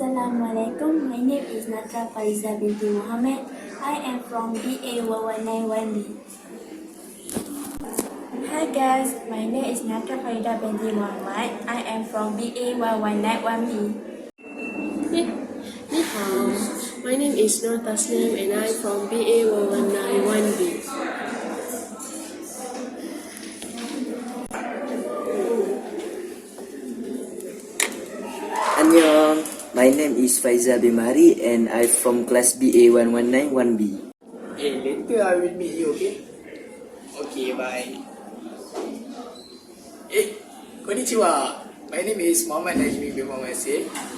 Assalamualaikum. My name is Natra Faiza binti Muhammad. I am from BA 1191B. Hi guys, my name is Natra Faiza binti Muhammad. I am from BA 1191B. Ni hao, my name is Nur Tasnim and I'm from BA 1191B. Annyeong, my name is Faizal Bimari and I'm from class BA 1191B. Hey, later I will meet you, okay? Okay, bye. Hey, konnichiwa. My name is Muhammad Najmi bin Muhammad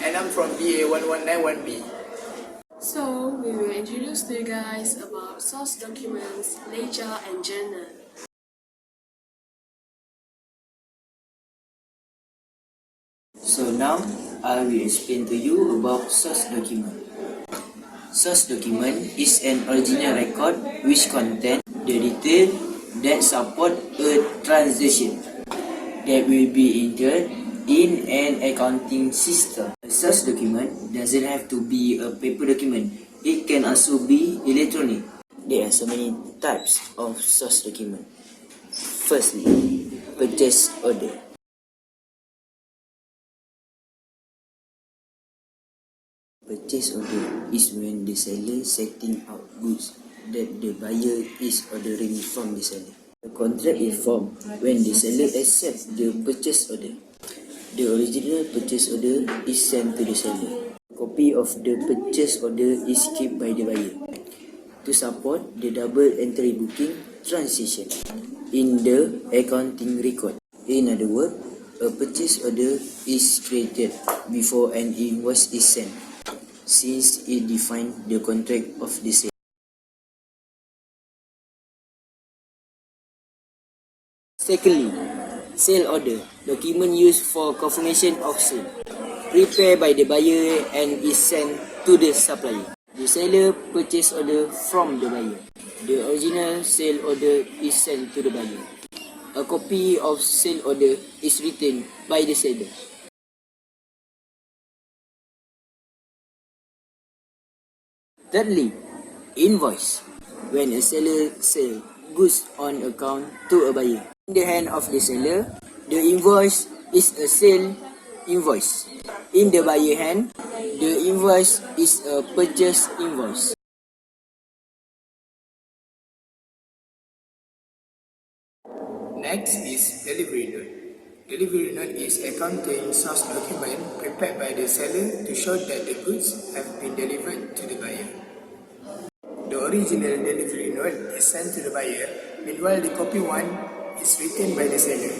and I'm from BA 1191B. So, we will introduce to you guys about source documents, ledger and journal. So now, I will explain to you about source document. Source document is an original record which contains the detail that support a transaction that will be entered in an accounting system. A source document doesn't have to be a paper document. It can also be electronic. There are so many types of source document. Firstly, purchase order. Purchase order is when the seller setting out goods that the buyer is ordering from the seller. A contract is formed when the seller accepts the purchase order. The original purchase order is sent to the seller. A copy of the purchase order is kept by the buyer to support the double entry booking transaction in the accounting record. In other words, a purchase order is created before an invoice is sent, since it defines the contract of the sale. Secondly, sale order, document used for confirmation of sale, prepared by the buyer and is sent to the supplier. The seller purchase order from the buyer. The original sale order is sent to the buyer. A copy of sale order is written by the seller. Thirdly, invoice, when a seller sells goods on account to a buyer. In the hand of the seller, the invoice is a sale invoice. In the buyer hand, the invoice is a purchase invoice. Next is delivery note. Delivery note is accounting source document prepared by the seller to show that the goods have been delivered to the buyer. The original delivery note is sent to the buyer, meanwhile the copy one is written by the seller.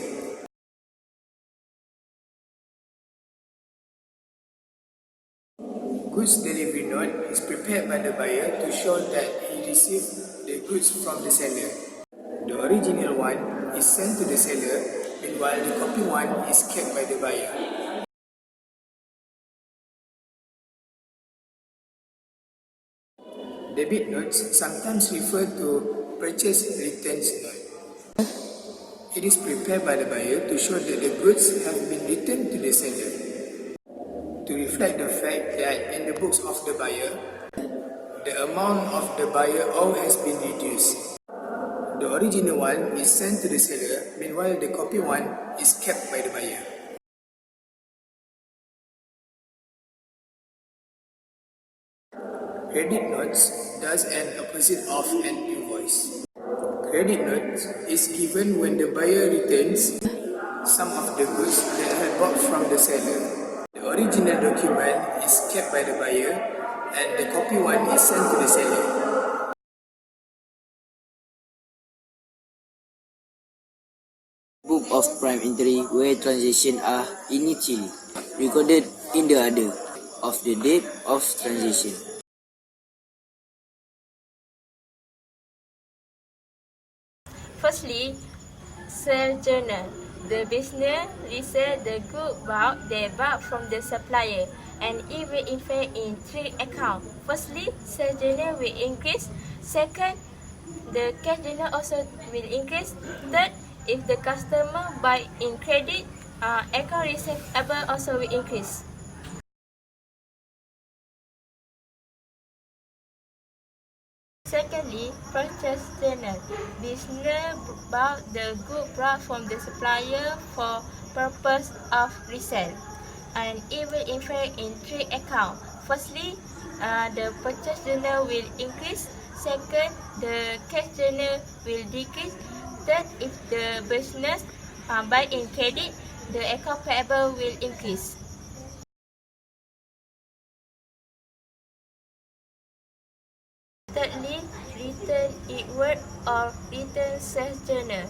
Goods delivery note is prepared by the buyer to show that he received the goods from the seller. The original one is sent to the seller, meanwhile the copy one is kept by the buyer. Debit notes sometimes refer to purchase returns note. It is prepared by the buyer to show that the goods have been returned to the seller, to reflect the fact that in the books of the buyer, the amount of the buyer owed has been reduced. The original one is sent to the seller, meanwhile the copy one is kept by the buyer. Credit notes does an opposite of an invoice. Credit note is given when the buyer returns some of the goods that had bought from the seller. The original document is kept by the buyer and the copy one is sent to the seller. Book of prime entry where transactions are initially recorded in the order of the date of transaction. Firstly, sale journal. The business resell the goods they bought from the supplier, and it will effect in 3 accounts. Firstly, sale journal will increase. Second, the cash journal also will increase. Third, if the customer buy in credit, account receivable also will increase. Thirdly, purchase journal. Business bought the good brought from the supplier for purpose of resale. And it will affect in three accounts. Firstly, the purchase journal will increase. Second, the cash journal will decrease. Third, if the business buy in credit, the account payable will increase. Thirdly, return inward or return sales journal.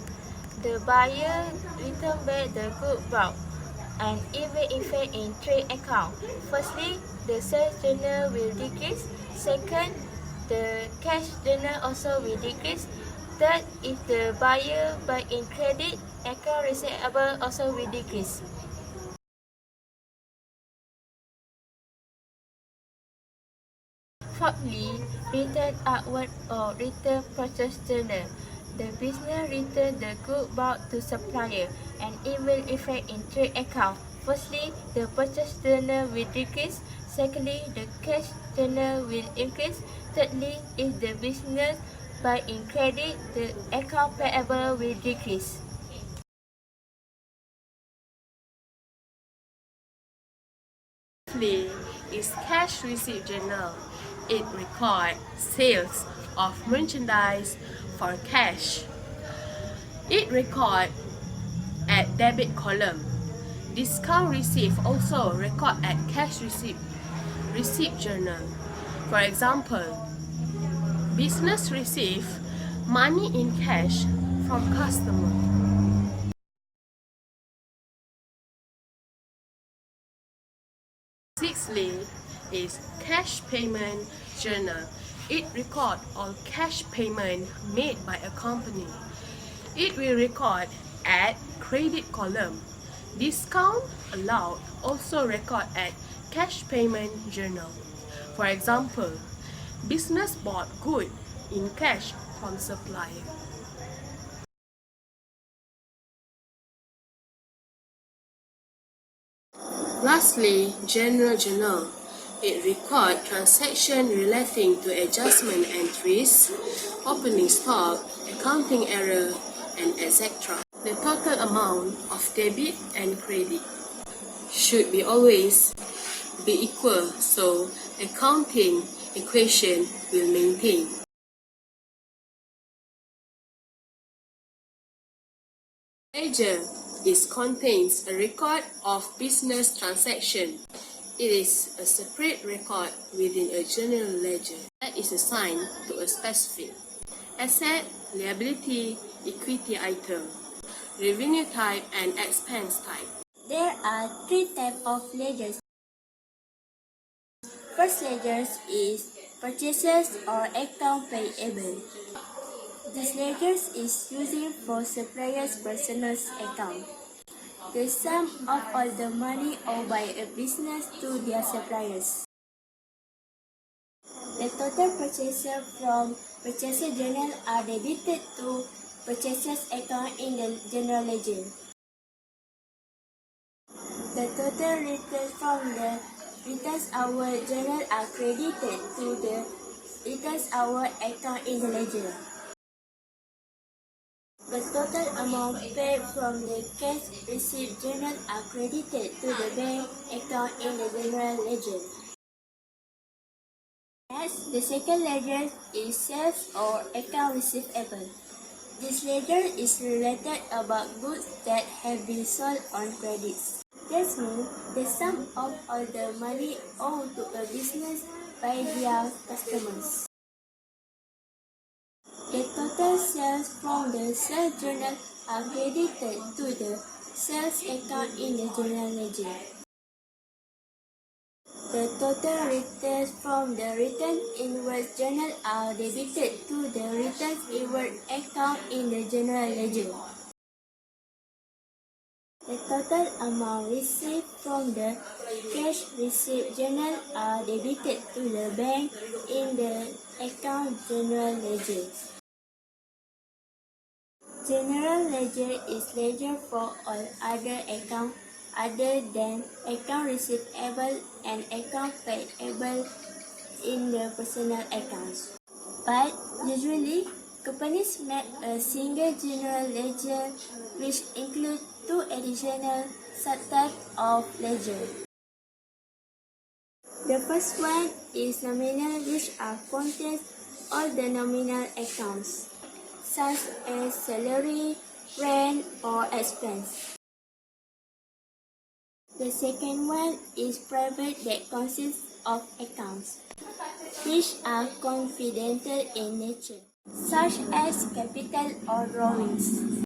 The buyer return back the good bought and it will affect in three accounts. Firstly, the sales journal will decrease. Second, the cash journal also will decrease. Third, if the buyer buy in credit, account receivable also will decrease. Fourthly, return outward or return purchase journal. The business return the good bought to supplier and it will affect in three accounts. Firstly, the purchase journal will decrease. Secondly, the cash journal will increase. Thirdly, if the business buy in credit, the account payable will decrease. Fifthly is cash receipt journal. It records sales of merchandise for cash. It records at debit column. Discount receipt also record at cash receipt journal. For example, business receive money in cash from customer. Sixthly is cash payment journal. It records all cash payment made by a company. It will record at credit column. Discount allowed also record at cash payment journal. For example, business bought good in cash from supplier. Lastly, general journal. It records transactions relating to adjustment entries, opening stock, accounting error, and etc. The total amount of debit and credit should be always be equal, so accounting equation will maintain. Ledger contains a record of business transaction. It is a separate record within a general ledger that is assigned to a specific asset, liability, equity item, revenue type, and expense type. There are three types of ledgers. First ledger is purchases or account payable. This ledger is used for suppliers' personal account. The sum of all the money owed by a business to their suppliers. The total purchases from purchases journal are debited to purchases account in the general ledger. The total returns from the returns hour journal are credited to the returns hour account in the ledger. The total amount paid from the cash receipt journal are credited to the bank account in the general ledger. Next, the second ledger is sales or account receivable. This ledger is related about goods that have been sold on credits. This means the sum of all the money owed to a business by their customers. The total sales from the sales journal are credited to the sales account in the general ledger. The total returns from the return inward journal are debited to the return inward account in the general ledger. The total amount received from the cash receipt journal are debited to the bank in the account general ledger. General ledger is ledger for all other accounts other than account receivable and account payable in the personal accounts. But usually, companies make a single general ledger which includes two additional subtypes of ledger. The first one is nominal, which are contains all the nominal accounts, such as salary, rent, or expense. The second one is private, that consists of accounts, which are confidential in nature, such as capital or drawings.